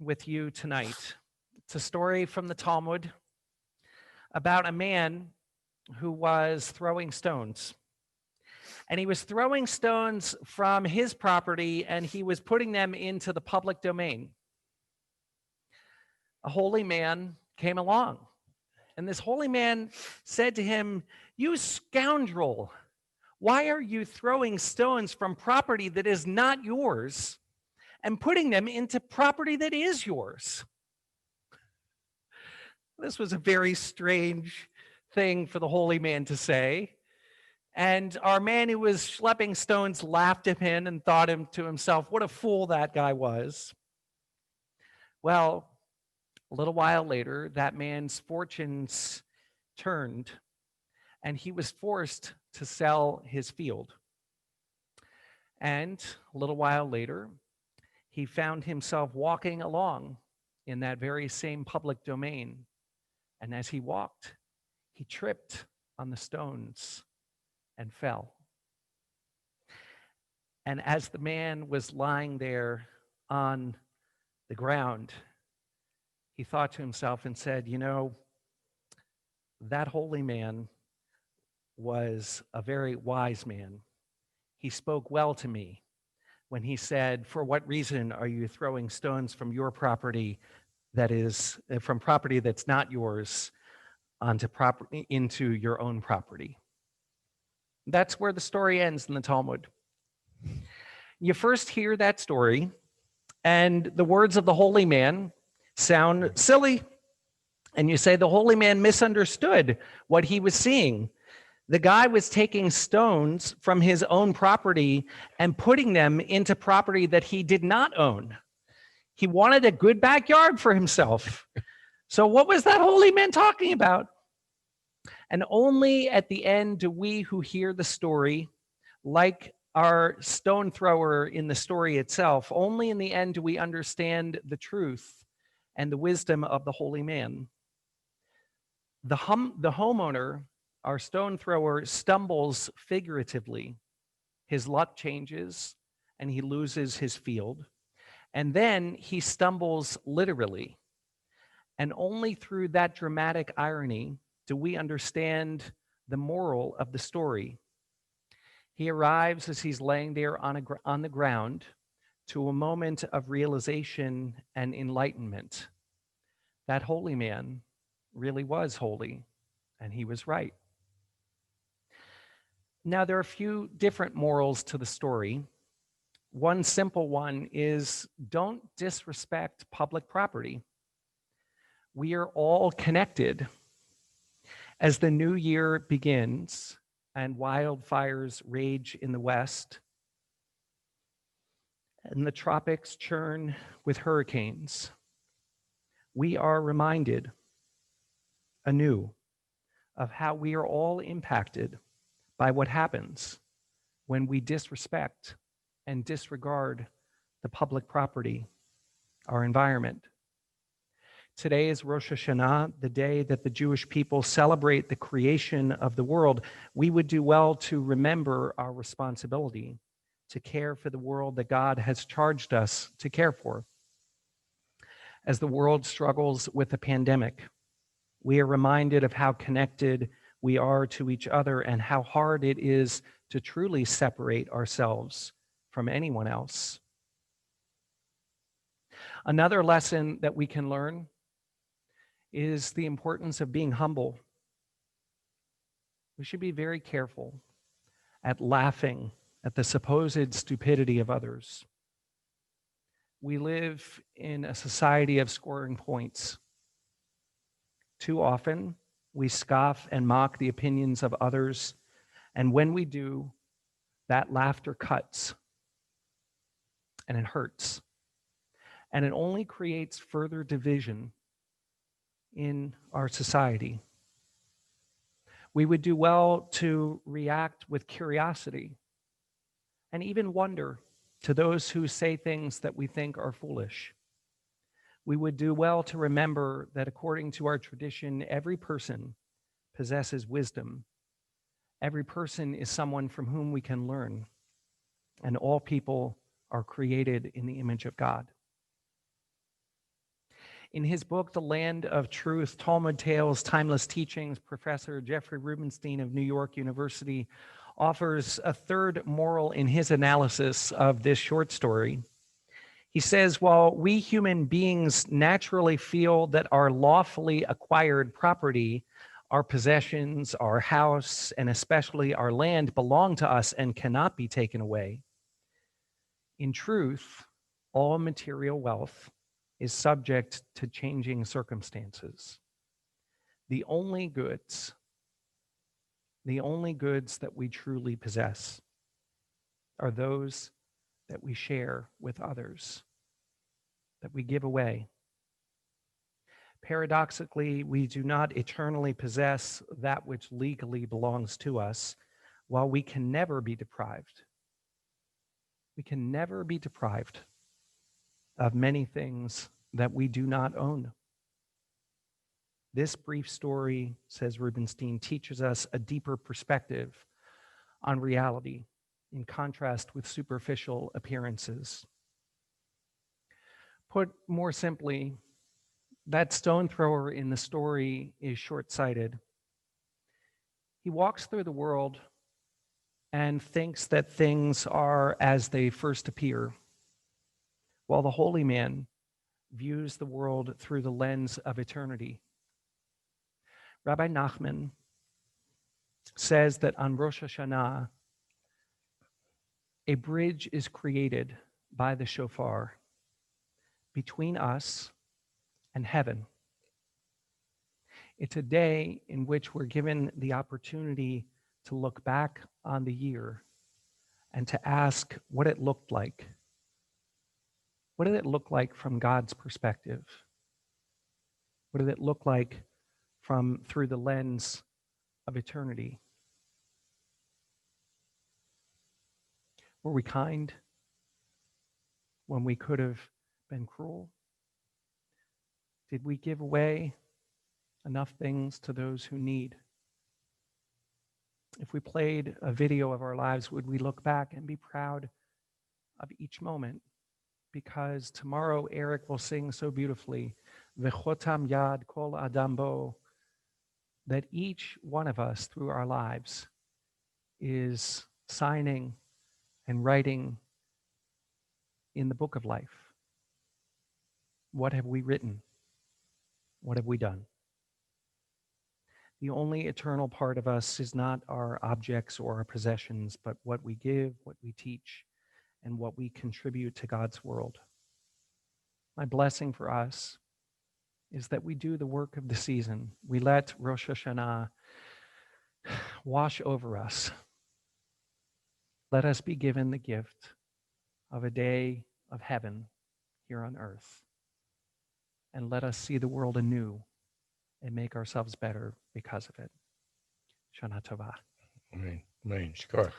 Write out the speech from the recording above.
with you tonight. It's a story from the Talmud about a man who was throwing stones. And he was throwing stones from his property and he was putting them into the public domain. A holy man came along, and this holy man said to him, "You scoundrel, why are you throwing stones from property that is not yours and putting them into property that is yours?" This was a very strange thing for the holy man to say. And our man who was schlepping stones laughed at him and thought to himself, what a fool that guy was. Well, a little while later, that man's fortunes turned, and he was forced to sell his field. And a little while later, he found himself walking along in that very same public domain. And as he walked, he tripped on the stones and fell. And as the man was lying there on the ground, he thought to himself and said, that holy man was a very wise man. He spoke well to me when he said, "For what reason are you throwing stones from your property, that is, from property that's not yours, into your own property?" That's where the story ends in the Talmud. You first hear that story, and the words of the holy man sound silly. And you say the holy man misunderstood what he was seeing. The guy was taking stones from his own property and putting them into property that he did not own. He wanted a good backyard for himself. So what was that holy man talking about? And only at the end do we who hear the story, like our stone thrower in the story itself, only in the end do we understand the truth and the wisdom of the holy man. The homeowner, our stone thrower, stumbles figuratively. His luck changes and he loses his field. And then he stumbles literally. And only through that dramatic irony do we understand the moral of the story. He arrives as he's laying there on the ground to a moment of realization and enlightenment. That holy man really was holy, and he was right. Now, there are a few different morals to the story. One simple one is don't disrespect public property. We are all connected. As the new year begins and wildfires rage in the West and the tropics churn with hurricanes, we are reminded anew of how we are all impacted by what happens when we disrespect and disregard the public property, our environment. Today is Rosh Hashanah, the day that the Jewish people celebrate the creation of the world. We would do well to remember our responsibility to care for the world that God has charged us to care for. As the world struggles with the pandemic, we are reminded of how connected we are to each other and how hard it is to truly separate ourselves from anyone else. Another lesson that we can learn is the importance of being humble. We should be very careful at laughing at the supposed stupidity of others. We live in a society of scoring points. Too often, we scoff and mock the opinions of others, and when we do, that laughter cuts, and it hurts, and it only creates further division in our society. We would do well to react with curiosity and even wonder to those who say things that we think are foolish. We would do well to remember that according to our tradition, every person possesses wisdom. Every person is someone from whom we can learn, and all people are created in the image of God. In his book, The Land of Truth, Talmud Tales, Timeless Teachings, Professor Jeffrey Rubenstein of New York University offers a third moral in his analysis of this short story. He says, while we human beings naturally feel that our lawfully acquired property, our possessions, our house, and especially our land belong to us and cannot be taken away, in truth, all material wealth is subject to changing circumstances. The only goods that we truly possess are those that we share with others, that we give away. Paradoxically, we do not eternally possess that which legally belongs to us, while we can never be deprived. We can never be deprived of many things that we do not own. This brief story, says Rubenstein, teaches us a deeper perspective on reality in contrast with superficial appearances. Put more simply, that stone thrower in the story is short-sighted. He walks through the world and thinks that things are as they first appear, while the holy man views the world through the lens of eternity. Rabbi Nachman says that on Rosh Hashanah, a bridge is created by the shofar between us and heaven. It's a day in which we're given the opportunity to look back on the year and to ask what it looked like. What did it look like from God's perspective? What did it look like through the lens of eternity? Were we kind when we could have been cruel? Did we give away enough things to those who need? If we played a video of our lives, would we look back and be proud of each moment? Because tomorrow Eric will sing so beautifully, V'chotam yad kol adam bo, that each one of us through our lives is signing and writing in the book of life. What have we written? What have we done? The only eternal part of us is not our objects or our possessions, but what we give, what we teach, and what we contribute to God's world. My blessing for us is that we do the work of the season. We let Rosh Hashanah wash over us. Let us be given the gift of a day of heaven here on earth. And let us see the world anew and make ourselves better because of it. Shana Tova. Amen. Amen. Shkar.